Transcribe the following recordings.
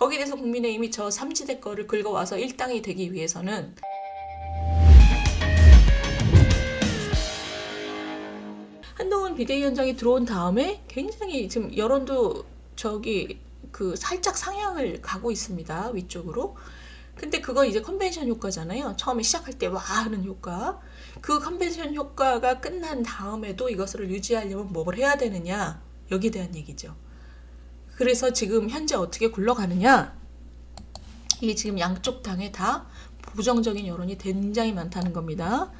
거기에 대해서 국민의힘이 저 삼지대 거를 긁어와서 일당이 되기 위해서는 한동훈 비대위원장이 들어온 다음에 굉장히 지금 여론도 살짝 상향을 가고 있습니다. 위쪽으로. 근데 그건 이제 컨벤션 효과잖아요. 처음에 시작할 때 와 하는 효과. 그 컨벤션 효과가 끝난 다음에도 이것을 유지하려면 뭘 해야 되느냐. 여기에 대한 얘기죠. 그래서 지금 현재 어떻게 굴러가느냐. 이게 지금 양쪽 당에 다 부정적인 여론이 굉장히 많다는 겁니다.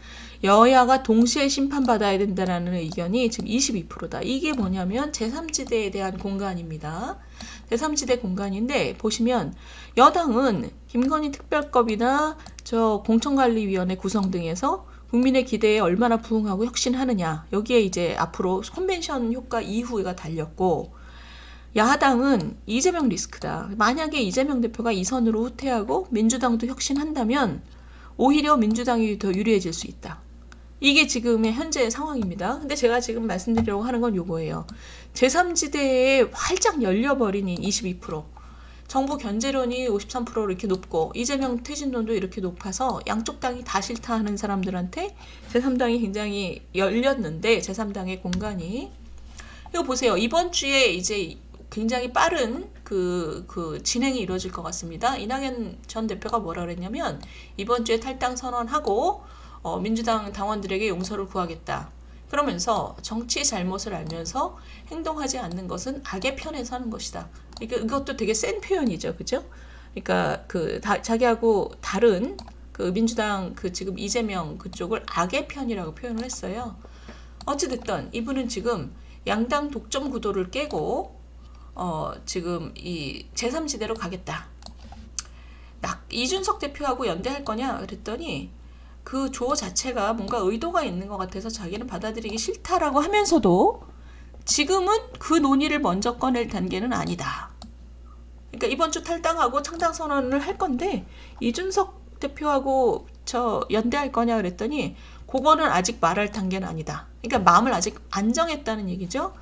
여야가 동시에 심판받아야 된다는 의견이 지금 22%다. 이게 뭐냐면 제3지대에 대한 공간입니다. 제3지대 공간인데 보시면 여당은 김건희 특별법이나 저 공천관리위원회 구성 등에서 국민의 기대에 얼마나 부응하고 혁신하느냐. 여기에 이제 앞으로 컨벤션 효과 이후가 달렸고 야당은 이재명 리스크다. 만약에 이재명 대표가 이 선으로 후퇴하고 민주당도 혁신한다면 오히려 민주당이 더 유리해질 수 있다. 이게 지금의 현재의 상황입니다. 근데 제가 지금 말씀드리려고 하는 건 요거예요. 제3지대에 활짝 열려버린 이 22%. 정부 견제론이 53%로 이렇게 높고 이재명 퇴진론도 이렇게 높아서 양쪽 당이 다 싫다 하는 사람들한테 제3당이 굉장히 열렸는데 제3당의 공간이 이거 보세요. 이번 주에 이제 굉장히 빠른 그 진행이 이루어질 것 같습니다. 이낙연 전 대표가 뭐라 그랬냐면 이번 주에 탈당 선언하고 민주당 당원들에게 용서를 구하겠다. 그러면서 정치의 잘못을 알면서 행동하지 않는 것은 악의 편에 서는 것이다. 그러니까 이것도 되게 센 표현이죠, 그죠? 그러니까 자기하고 다른 민주당 지금 이재명 그쪽을 악의 편이라고 표현을 했어요. 어찌됐든 이분은 지금 양당 독점 구도를 깨고 지금 이 제3지대로 가겠다. 이준석 대표하고 연대할 거냐 그랬더니 그 조 자체가 뭔가 의도가 있는 것 같아서 자기는 받아들이기 싫다라고 하면서도 지금은 그 논의를 먼저 꺼낼 단계는 아니다. 그러니까 이번 주 탈당하고 창당 선언을 할 건데 이준석 대표하고 연대할 거냐 그랬더니 그거는 아직 말할 단계는 아니다. 그러니까 마음을 아직 안 정했다는 얘기죠.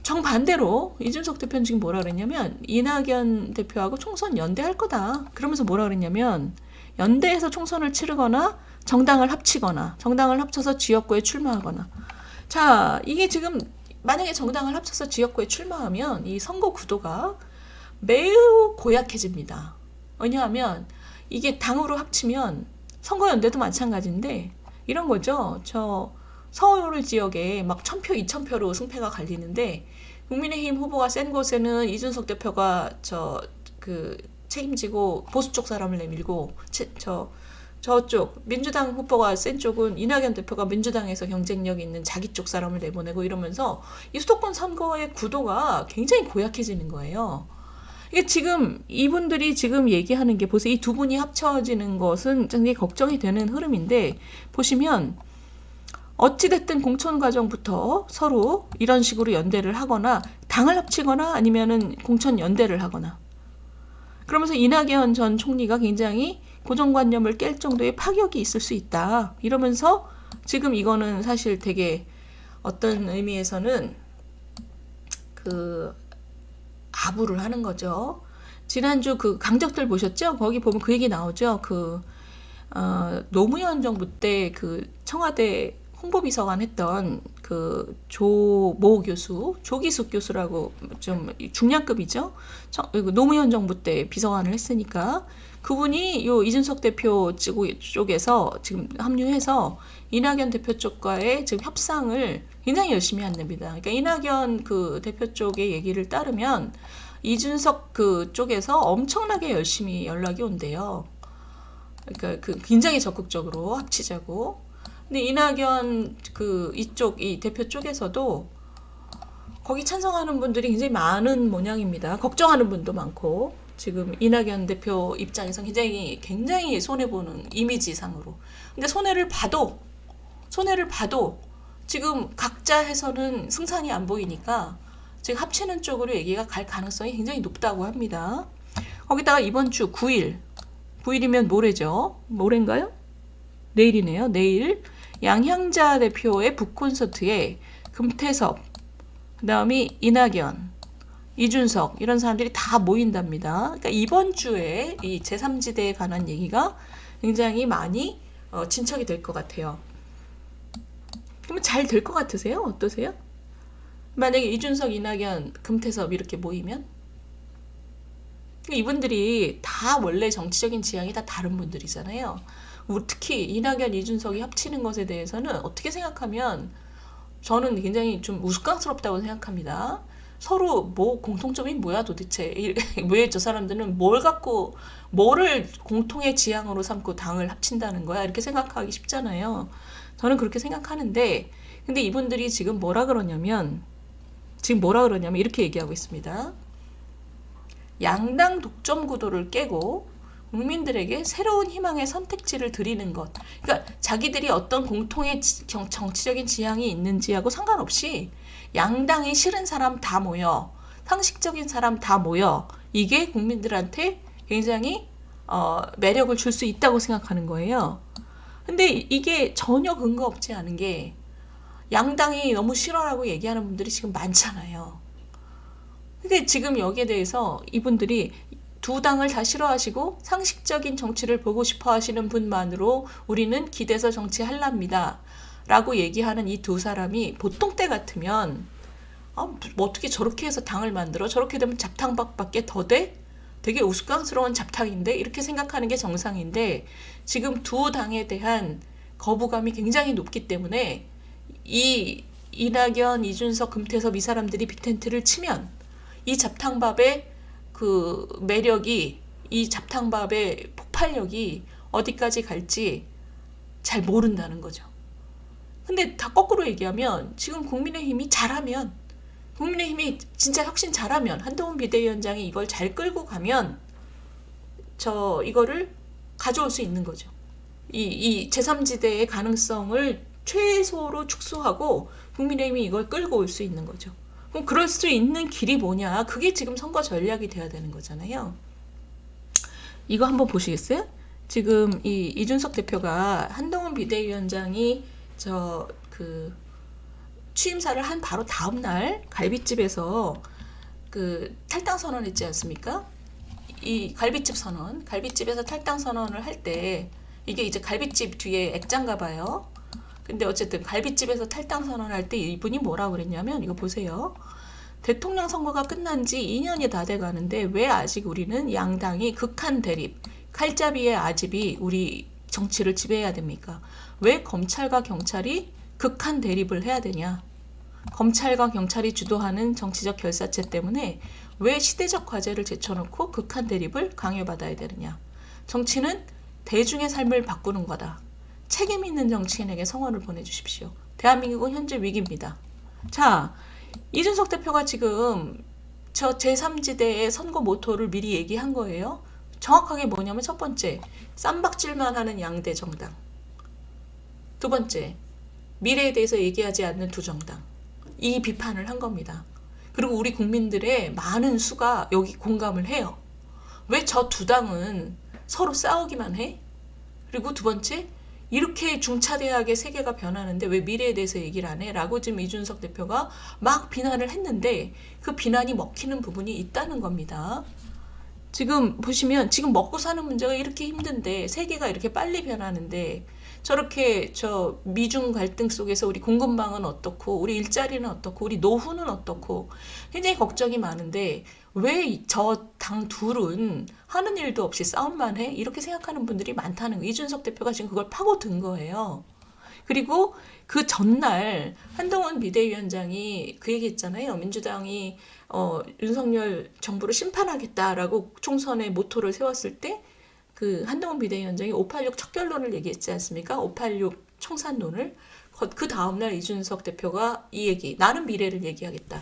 정반대로 이준석 대표는 지금 뭐라 그랬냐면 이낙연 대표하고 총선 연대할 거다. 그러면서 뭐라 그랬냐면 연대해서 총선을 치르거나 정당을 합쳐서 지역구에 출마하거나. 자, 이게 지금 만약에 정당을 합쳐서 지역구에 출마하면 이 선거 구도가 매우 고약해집니다. 왜냐하면 이게 당으로 합치면 선거연대도 마찬가지인데 이런 거죠. 서울 지역에 막 1000표, 2000표로 승패가 갈리는데 국민의힘 후보가 센 곳에는 이준석 대표가 책임지고 보수 쪽 사람을 내밀고 저쪽 민주당 후보가 센 쪽은 이낙연 대표가 민주당에서 경쟁력 있는 자기 쪽 사람을 내보내고 이러면서 이 수도권 선거의 구도가 굉장히 고약해지는 거예요. 이게 지금 이분들이 지금 얘기하는 게 보세요. 이 두 분이 합쳐지는 것은 굉장히 걱정이 되는 흐름인데 보시면 어찌됐든 공천 과정부터 서로 이런 식으로 연대를 하거나 당을 합치거나 아니면은 공천 연대를 하거나 그러면서 이낙연 전 총리가 굉장히 고정관념을 깰 정도의 파격이 있을 수 있다. 이러면서 지금 이거는 사실 되게 어떤 의미에서는 아부를 하는 거죠. 지난주 강적들 보셨죠? 거기 보면 그 얘기 나오죠. 노무현 정부 때 청와대 홍보비서관 했던 조모 교수, 조기숙 교수라고 좀 중량급이죠. 노무현 정부 때 비서관을 했으니까 그분이 요 이준석 대표 쪽에서 지금 합류해서 이낙연 대표 쪽과의 지금 협상을 굉장히 열심히 한답니다. 그러니까 이낙연 대표 쪽의 얘기를 따르면 이준석 쪽에서 엄청나게 열심히 연락이 온대요. 그러니까 굉장히 적극적으로 합치자고. 근데 이낙연 이 대표 쪽에서도 거기 찬성하는 분들이 굉장히 많은 모양입니다. 걱정하는 분도 많고 지금 이낙연 대표 입장에서 굉장히 손해보는 이미지상으로. 근데 손해를 봐도 지금 각자 해서는 승산이 안 보이니까 지금 합치는 쪽으로 얘기가 갈 가능성이 굉장히 높다고 합니다. 거기다가 이번 주 9일이면 모레죠. 모레인가요? 내일이네요. 내일 양향자 대표의 북콘서트에 금태섭, 그 다음에 이낙연, 이준석 이런 사람들이 다 모인답니다. 그러니까 이번 주에 이 제3지대에 관한 얘기가 굉장히 많이 진척이 될 것 같아요. 그러면 잘 될 것 같으세요? 어떠세요? 만약에 이준석, 이낙연, 금태섭 이렇게 모이면 이분들이 다 원래 정치적인 지향이 다 다른 분들이잖아요. 특히 이낙연, 이준석이 합치는 것에 대해서는 어떻게 생각하면 저는 굉장히 좀 우스꽝스럽다고 생각합니다. 서로 뭐 공통점이 뭐야 도대체? 왜 저 사람들은 뭘 갖고 뭐를 공통의 지향으로 삼고 당을 합친다는 거야? 이렇게 생각하기 쉽잖아요. 저는 그렇게 생각하는데 근데 이분들이 지금 뭐라 그러냐면 이렇게 얘기하고 있습니다. 양당 독점 구도를 깨고 국민들에게 새로운 희망의 선택지를 드리는 것. 그러니까 자기들이 어떤 공통의 정치적인 지향이 있는지하고 상관없이 양당이 싫은 사람 다 모여, 상식적인 사람 다 모여. 이게 국민들한테 굉장히 매력을 줄 수 있다고 생각하는 거예요. 근데 이게 전혀 근거 없지 않은 게 양당이 너무 싫어라고 얘기하는 분들이 지금 많잖아요. 근데 지금 여기에 대해서 이분들이 두 당을 다 싫어하시고 상식적인 정치를 보고 싶어 하시는 분만으로 우리는 기대서 정치할랍니다. 라고 얘기하는 이 두 사람이 보통 때 같으면 뭐 어떻게 저렇게 해서 당을 만들어? 저렇게 되면 잡탕밖에 더 돼? 되게 우스꽝스러운 잡탕인데? 이렇게 생각하는 게 정상인데 지금 두 당에 대한 거부감이 굉장히 높기 때문에 이 이낙연, 이준석, 금태섭 이 사람들이 빅텐트를 치면 이 잡탕밥의 그 매력이 이 잡탕밥의 폭발력이 어디까지 갈지 잘 모른다는 거죠. 근데 다 거꾸로 얘기하면 지금 국민의힘이 잘하면 국민의힘이 진짜 혁신 잘하면 한동훈 비대위원장이 이걸 잘 끌고 가면 이거를 가져올 수 있는 거죠. 이 제3지대의 가능성을 최소로 축소하고 국민의힘이 이걸 끌고 올 수 있는 거죠. 그럼 그럴 수 있는 길이 뭐냐? 그게 지금 선거 전략이 돼야 되는 거잖아요. 이거 한번 보시겠어요? 지금 이 이준석 대표가 한동훈 비대위원장이 취임사를 한 바로 다음 날 갈비집에서 그 탈당 선언했지 않습니까? 이 갈비집에서 탈당 선언을 할 때 이게 이제 갈비집 뒤에 액자인가 봐요. 근데 어쨌든 갈비집에서 탈당 선언할 때 이분이 뭐라고 그랬냐면 이거 보세요. 대통령 선거가 끝난 지 2년이 다 돼가는데 왜 아직 우리는 양당이 극한 대립, 칼잡이의 아집이 우리 정치를 지배해야 됩니까? 왜 검찰과 경찰이 극한 대립을 해야 되냐? 검찰과 경찰이 주도하는 정치적 결사체 때문에 왜 시대적 과제를 제쳐놓고 극한 대립을 강요받아야 되느냐? 정치는 대중의 삶을 바꾸는 거다. 책임 있는 정치인에게 성원을 보내주십시오. 대한민국은 현재 위기입니다. 자, 이준석 대표가 지금 저 제3지대의 선거 모토를 미리 얘기한 거예요. 정확하게 뭐냐면 첫 번째, 쌈박질만 하는 양대 정당. 두 번째, 미래에 대해서 얘기하지 않는 두 정당. 이 비판을 한 겁니다. 그리고 우리 국민들의 많은 수가 여기 공감을 해요. 왜 저 두 당은 서로 싸우기만 해? 그리고 두 번째, 이렇게 중차대하게 세계가 변하는데 왜 미래에 대해서 얘기를 안 해? 라고 지금 이준석 대표가 막 비난을 했는데 그 비난이 먹히는 부분이 있다는 겁니다. 지금 보시면 지금 먹고 사는 문제가 이렇게 힘든데 세계가 이렇게 빨리 변하는데 저렇게 미중 갈등 속에서 우리 공급망은 어떻고 우리 일자리는 어떻고 우리 노후는 어떻고 굉장히 걱정이 많은데 왜 저 당 둘은 하는 일도 없이 싸움만 해? 이렇게 생각하는 분들이 많다는 거. 이준석 대표가 지금 그걸 파고든 거예요. 그리고 그 전날 한동훈 비대위원장이 그 얘기 했잖아요. 민주당이 윤석열 정부를 심판하겠다라고 총선의 모토를 세웠을 때 그 한동훈 비대위원장이 586 척결론을 얘기했지 않습니까? 586 청산론을. 그 다음날 이준석 대표가 이 얘기, 나는 미래를 얘기하겠다.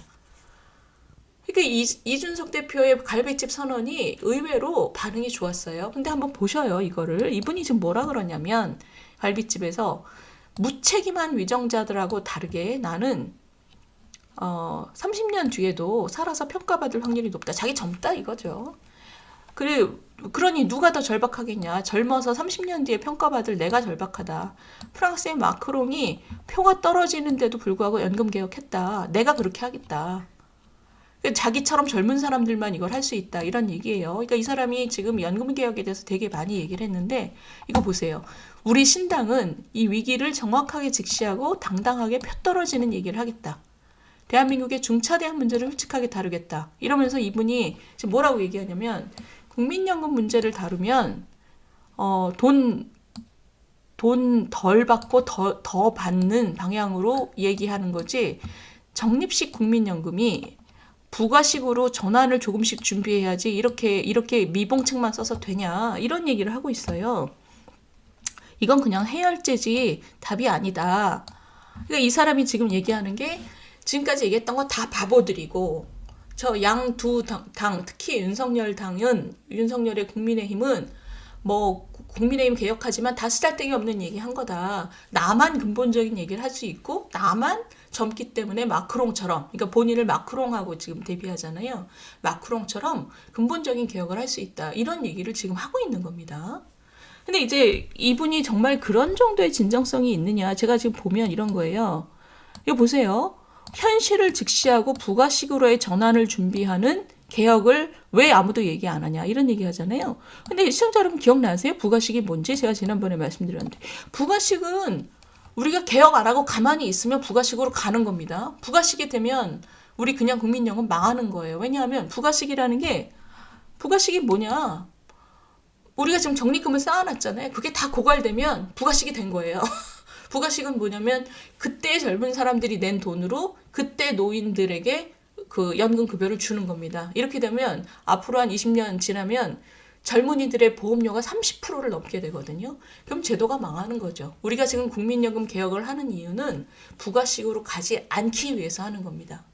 그러니까 이준석 대표의 갈비집 선언이 의외로 반응이 좋았어요. 근데 한번 보셔요, 이거를. 이분이 지금 뭐라 그러냐면 갈비집에서 무책임한 위정자들하고 다르게 나는 30년 뒤에도 살아서 평가받을 확률이 높다. 자기 젊다 이거죠. 그러니 누가 더 절박하겠냐. 젊어서 30년 뒤에 평가받을 내가 절박하다. 프랑스의 마크롱이 표가 떨어지는데도 불구하고 연금개혁했다. 내가 그렇게 하겠다. 자기처럼 젊은 사람들만 이걸 할 수 있다 이런 얘기예요. 그러니까 이 사람이 지금 연금 개혁에 대해서 되게 많이 얘기를 했는데 이거 보세요. 우리 신당은 이 위기를 정확하게 직시하고 당당하게 펴떨어지는 얘기를 하겠다. 대한민국의 중차대한 문제를 솔직하게 다루겠다. 이러면서 이분이 지금 뭐라고 얘기하냐면 국민연금 문제를 다루면 돈 덜 받고 더 받는 방향으로 얘기하는 거지 적립식 국민연금이 부가식으로 전환을 조금씩 준비해야지 이렇게 미봉책만 써서 되냐 이런 얘기를 하고 있어요. 이건 그냥 해열제지 답이 아니다. 그러니까 이 사람이 지금 얘기하는 게 지금까지 얘기했던 거 다 바보들이고 저 양 두 당 특히 윤석열의 국민의힘은 뭐 국민의힘 개혁하지만 다 쓰잘데기 없는 얘기 한 거다. 나만 근본적인 얘기를 할 수 있고 나만 젊기 때문에 마크롱처럼 그러니까 본인을 마크롱하고 지금 대비하잖아요. 마크롱처럼 근본적인 개혁을 할 수 있다. 이런 얘기를 지금 하고 있는 겁니다. 근데 이제 이분이 정말 그런 정도의 진정성이 있느냐 제가 지금 보면 이런 거예요. 이거 보세요. 현실을 직시하고 부가식으로의 전환을 준비하는 개혁을 왜 아무도 얘기 안 하냐 이런 얘기 하잖아요. 근데 시청자 여러분 기억나세요? 부가식이 뭔지 제가 지난번에 말씀드렸는데 부가식은 우리가 개혁 안 하고 가만히 있으면 부가식으로 가는 겁니다. 부가식이 되면 우리 그냥 국민연금 망하는 거예요. 왜냐하면 부가식이 뭐냐 우리가 지금 적립금을 쌓아놨잖아요. 그게 다 고갈되면 부가식이 된 거예요. 부가식은 뭐냐면 그때 젊은 사람들이 낸 돈으로 그때 노인들에게 그 연금급여를 주는 겁니다. 이렇게 되면 앞으로 한 20년 지나면 젊은이들의 보험료가 30%를 넘게 되거든요. 그럼 제도가 망하는 거죠. 우리가 지금 국민연금 개혁을 하는 이유는 부가식으로 가지 않기 위해서 하는 겁니다.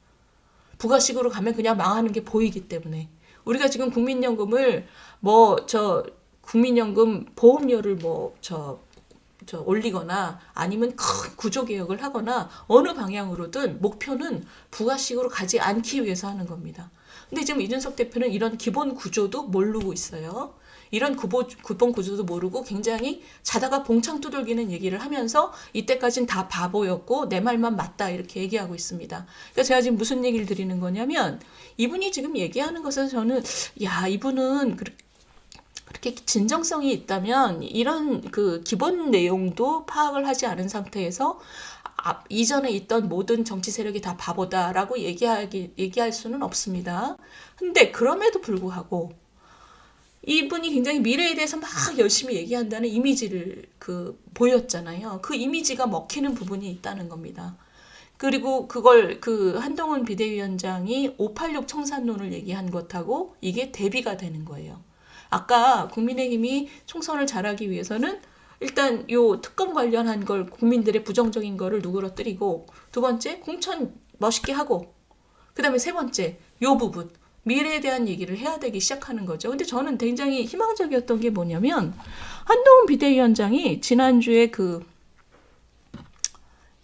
부가식으로 가면 그냥 망하는 게 보이기 때문에. 우리가 지금 국민연금을 국민연금 보험료를 올리거나 아니면 큰 구조개혁을 하거나 어느 방향으로든 목표는 부가식으로 가지 않기 위해서 하는 겁니다. 근데 지금 이준석 대표는 이런 기본 구조도 모르고 있어요. 이런 기본 구조도 모르고 굉장히 자다가 봉창 두들기는 얘기를 하면서 이때까지는 다 바보였고 내 말만 맞다 이렇게 얘기하고 있습니다. 그러니까 제가 지금 무슨 얘기를 드리는 거냐면 이분이 지금 얘기하는 것에서 저는 이분은 그렇게 진정성이 있다면 이런 그 기본 내용도 파악을 하지 않은 상태에서 이전에 있던 모든 정치 세력이 다 바보다라고 얘기할 수는 없습니다. 근데 그럼에도 불구하고 이분이 굉장히 미래에 대해서 막 열심히 얘기한다는 이미지를 보였잖아요. 그 이미지가 먹히는 부분이 있다는 겁니다. 그리고 그걸 한동훈 비대위원장이 586 청산론을 얘기한 것하고 이게 대비가 되는 거예요. 아까 국민의힘이 총선을 잘하기 위해서는 일단 요 특검 관련한 걸 국민들의 부정적인 거를 누그러뜨리고 두 번째 공천 멋있게 하고 그 다음에 세 번째 요 부분 미래에 대한 얘기를 해야 되기 시작하는 거죠. 근데 저는 굉장히 희망적이었던 게 뭐냐면 한동훈 비대위원장이 지난주에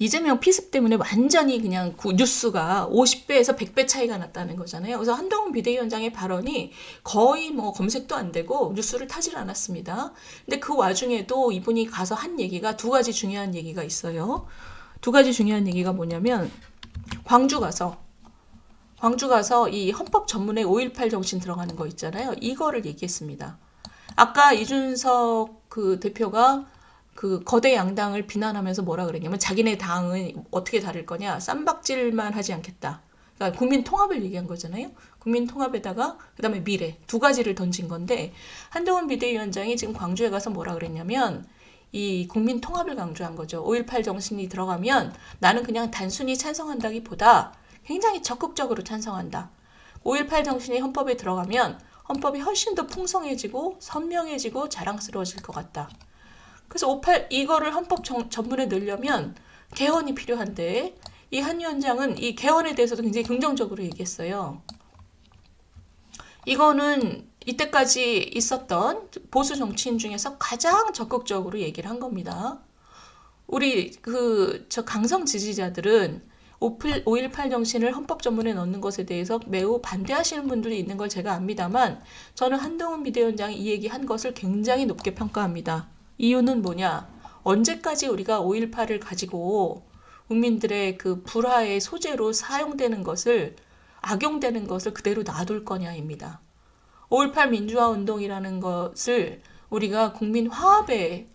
이재명 피습 때문에 완전히 그냥 뉴스가 50배에서 100배 차이가 났다는 거잖아요. 그래서 한동훈 비대위원장의 발언이 거의 검색도 안 되고 뉴스를 타질 않았습니다. 근데 그 와중에도 이분이 가서 한 얘기가 두 가지 중요한 얘기가 있어요. 두 가지 중요한 얘기가 뭐냐면 광주 가서 이 헌법 전문에 5.18 정신 들어가는 거 있잖아요. 이거를 얘기했습니다. 아까 이준석 대표가 거대 양당을 비난하면서 뭐라 그랬냐면 자기네 당은 어떻게 다를 거냐 쌈박질만 하지 않겠다. 그러니까 국민 통합을 얘기한 거잖아요. 국민 통합에다가 그다음에 미래 두 가지를 던진 건데 한동훈 비대위원장이 지금 광주에 가서 뭐라 그랬냐면 이 국민 통합을 강조한 거죠. 5.18 정신이 들어가면 나는 그냥 단순히 찬성한다기보다 굉장히 적극적으로 찬성한다. 5.18 정신이 헌법에 들어가면 헌법이 훨씬 더 풍성해지고 선명해지고 자랑스러워질 것 같다. 그래서 이거를 헌법 전문에 넣으려면 개헌이 필요한데 이 한 위원장은 이 개헌에 대해서도 굉장히 긍정적으로 얘기했어요. 이거는 이때까지 있었던 보수 정치인 중에서 가장 적극적으로 얘기를 한 겁니다. 우리 강성 지지자들은 5.18 정신을 헌법 전문에 넣는 것에 대해서 매우 반대하시는 분들이 있는 걸 제가 압니다만 저는 한동훈 비대위원장이 이 얘기한 것을 굉장히 높게 평가합니다. 이유는 뭐냐? 언제까지 우리가 5.18을 가지고 국민들의 불화의 소재로 사용되는 것을 악용되는 것을 그대로 놔둘 거냐입니다. 5.18 민주화 운동이라는 것을 우리가 국민 화합의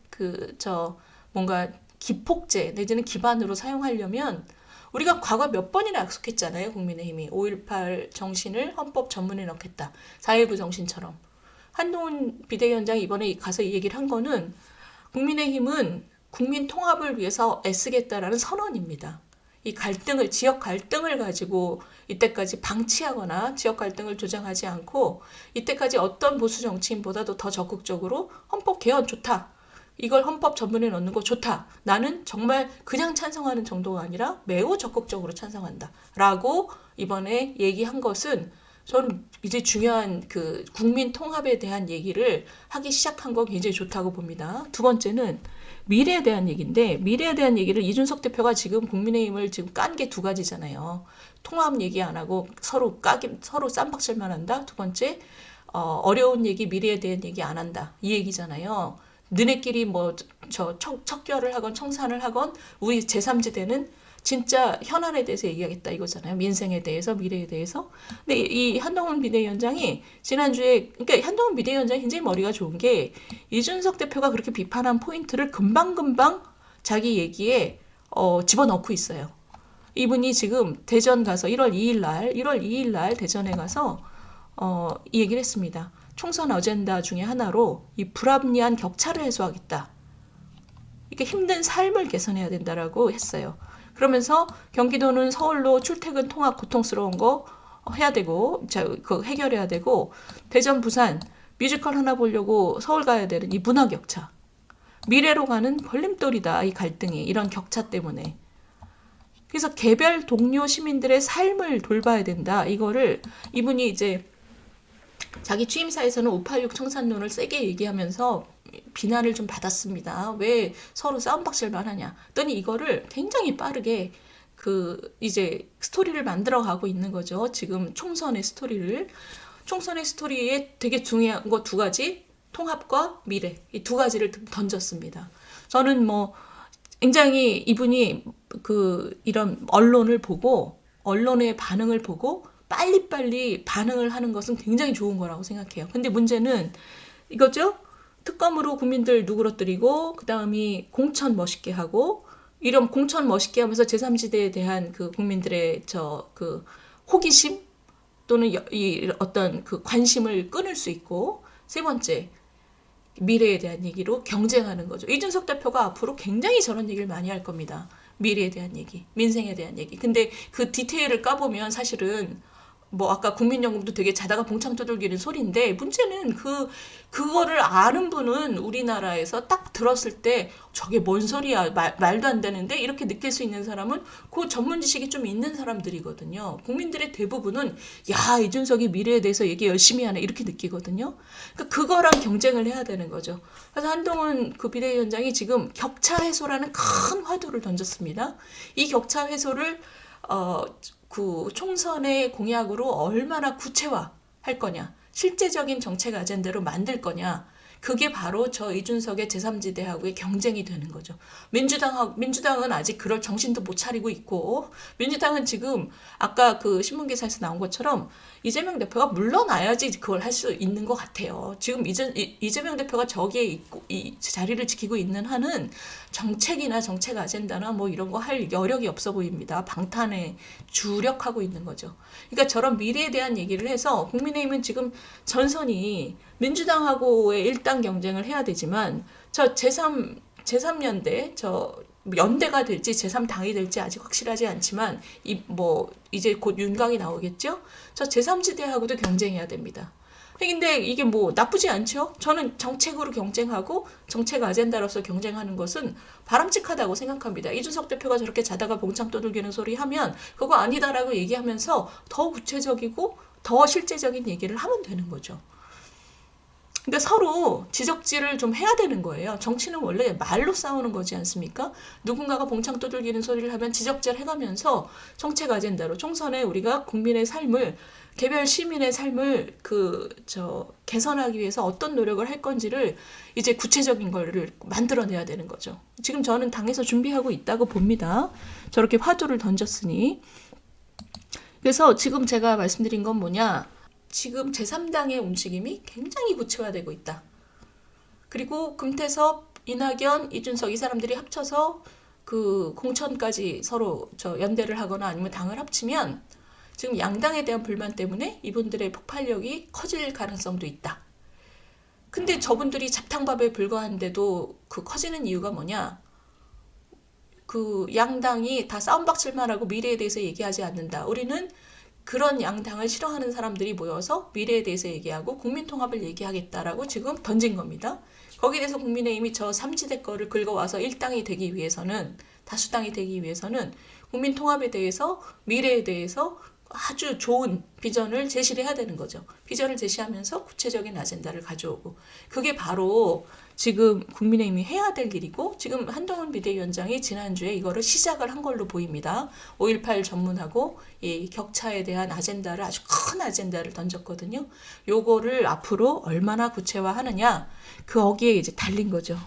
뭔가 기폭제 내지는 기반으로 사용하려면 우리가 과거 몇 번이나 약속했잖아요. 국민의힘이 5.18 정신을 헌법 전문에 넣겠다. 4.19 정신처럼. 한동훈 비대위원장이 이번에 가서 이 얘기를 한 거는 국민의힘은 국민 통합을 위해서 애쓰겠다라는 선언입니다. 이 갈등을, 지역 갈등을 가지고 이때까지 방치하거나 지역 갈등을 조장하지 않고 이때까지 어떤 보수 정치인보다도 더 적극적으로 헌법 개헌 좋다. 이걸 헌법 전문에 넣는 거 좋다. 나는 정말 그냥 찬성하는 정도가 아니라 매우 적극적으로 찬성한다. 라고 이번에 얘기한 것은 저는 이제 중요한 그 국민 통합에 대한 얘기를 하기 시작한 거 굉장히 좋다고 봅니다. 두 번째는 미래에 대한 얘기인데, 미래에 대한 얘기를 이준석 대표가 지금 국민의힘을 지금 깐 게 두 가지잖아요. 통합 얘기 안 하고 서로 쌈박질만 한다. 두 번째, 어려운 얘기, 미래에 대한 얘기 안 한다. 이 얘기잖아요. 너네끼리 척결을 하건 청산을 하건 우리 제3지대는 진짜 현안에 대해서 얘기하겠다 이거잖아요. 민생에 대해서, 미래에 대해서. 근데 이 한동훈 비대위원장이 지난주에, 그러니까 한동훈 비대위원장이 굉장히 머리가 좋은 게 이준석 대표가 그렇게 비판한 포인트를 금방금방 자기 얘기에 집어넣고 있어요. 이분이 지금 대전 가서 1월 2일 날 대전에 가서 이 얘기를 했습니다. 총선 어젠다 중에 하나로 이 불합리한 격차를 해소하겠다. 이렇게 힘든 삶을 개선해야 된다라고 했어요. 그러면서 경기도는 서울로 출퇴근 통학 고통스러운 거 해야 되고, 그 해결해야 되고, 대전, 부산 뮤지컬 하나 보려고 서울 가야 되는 이 문화 격차. 미래로 가는 걸림돌이다, 이 갈등이. 이런 격차 때문에. 그래서 개별 동료 시민들의 삶을 돌봐야 된다. 이거를 이분이 이제 자기 취임사에서는 586 청산론을 세게 얘기하면서 비난을 좀 받았습니다. 왜 서로 싸움박질만 하냐. 했더니 이거를 굉장히 빠르게 이제 스토리를 만들어 가고 있는 거죠. 지금 총선의 스토리를. 총선의 스토리에 되게 중요한 거 두 가지. 통합과 미래. 이 두 가지를 던졌습니다. 저는 굉장히 이분이 이런 언론을 보고, 언론의 반응을 보고 빨리빨리 반응을 하는 것은 굉장히 좋은 거라고 생각해요. 근데 문제는 이거죠. 특검으로 국민들 누그러뜨리고 그다음이 공천 멋있게 하고 이런 공천 멋있게 하면서 제3지대에 대한 그 국민들의 호기심 또는 이 어떤 그 관심을 끊을 수 있고 세 번째 미래에 대한 얘기로 경쟁하는 거죠. 이준석 대표가 앞으로 굉장히 저런 얘기를 많이 할 겁니다. 미래에 대한 얘기, 민생에 대한 얘기. 근데 그 디테일을 까보면 사실은 아까 국민연금도 되게 자다가 봉창 두들기는 소리인데 문제는 그거를 아는 분은 우리나라에서 딱 들었을 때 저게 뭔 소리야 말도 안 되는데 이렇게 느낄 수 있는 사람은 그 전문 지식이 좀 있는 사람들이거든요. 국민들의 대부분은 야 이준석이 미래에 대해서 얘기 열심히 하네 이렇게 느끼거든요. 그러니까 그거랑 경쟁을 해야 되는 거죠. 그래서 한동훈 그 비대위원장이 지금 격차 해소라는 큰 화두를 던졌습니다. 이 격차 해소를 총선의 공약으로 얼마나 구체화할 거냐, 실제적인 정책 아젠다로 만들 거냐, 그게 바로 저 이준석의 제3지대하고의 경쟁이 되는 거죠. 민주당은 아직 그럴 정신도 못 차리고 있고, 민주당은 지금 아까 그 신문기사에서 나온 것처럼 이재명 대표가 물러나야지 그걸 할 수 있는 것 같아요. 지금 이재명 대표가 저기에 있고 이 자리를 지키고 있는 한은 정책이나 정책 아젠다나 이런 거 할 여력이 없어 보입니다. 방탄에 주력하고 있는 거죠. 그러니까 저런 미래에 대한 얘기를 해서 국민의힘은 지금 전선이 민주당하고의 일당 경쟁을 해야 되지만 저 제3연대 연대가 될지 제3당이 될지 아직 확실하지 않지만 이제 곧 윤곽이 나오겠죠. 저 제3지대하고도 경쟁해야 됩니다. 근데 이게 나쁘지 않죠. 저는 정책으로 경쟁하고 정책 아젠다로서 경쟁하는 것은 바람직하다고 생각합니다. 이준석 대표가 저렇게 자다가 봉창 두들기는 소리 하면 그거 아니다라고 얘기하면서 더 구체적이고 더 실제적인 얘기를 하면 되는 거죠. 그러니까 서로 지적질을 좀 해야 되는 거예요. 정치는 원래 말로 싸우는 거지 않습니까? 누군가가 봉창 두들기는 소리를 하면 지적질 해가면서 정책 아젠다로 총선에 우리가 국민의 삶을 개별 시민의 삶을 개선하기 위해서 어떤 노력을 할 건지를 이제 구체적인 거를 만들어내야 되는 거죠. 지금 저는 당에서 준비하고 있다고 봅니다. 저렇게 화두를 던졌으니. 그래서 지금 제가 말씀드린 건 뭐냐? 지금 제3당의 움직임이 굉장히 구체화되고 있다. 그리고 금태섭, 이낙연, 이준석 이 사람들이 합쳐서 그 공천까지 서로 연대를 하거나 아니면 당을 합치면 지금 양당에 대한 불만 때문에 이분들의 폭발력이 커질 가능성도 있다. 근데 저분들이 잡탕밥에 불과한데도 그 커지는 이유가 뭐냐? 그 양당이 다 싸움박질만 하고 미래에 대해서 얘기하지 않는다. 우리는 그런 양당을 싫어하는 사람들이 모여서 미래에 대해서 얘기하고 국민통합을 얘기하겠다라고 지금 던진 겁니다. 거기에 대해서 국민의힘이 저 삼지대 거를 긁어와서 일당이 되기 위해서는, 다수당이 되기 위해서는 국민통합에 대해서, 미래에 대해서 아주 좋은 비전을 제시를 해야 되는 거죠. 비전을 제시하면서 구체적인 아젠다를 가져오고, 그게 바로 지금 국민의힘이 해야 될 일이고, 지금 한동훈 비대위원장이 지난주에 이거를 시작을 한 걸로 보입니다. 5.18 전문하고 이 격차에 대한 아젠다를, 아주 큰 아젠다를 던졌거든요. 요거를 앞으로 얼마나 구체화하느냐, 거기에 이제 달린 거죠.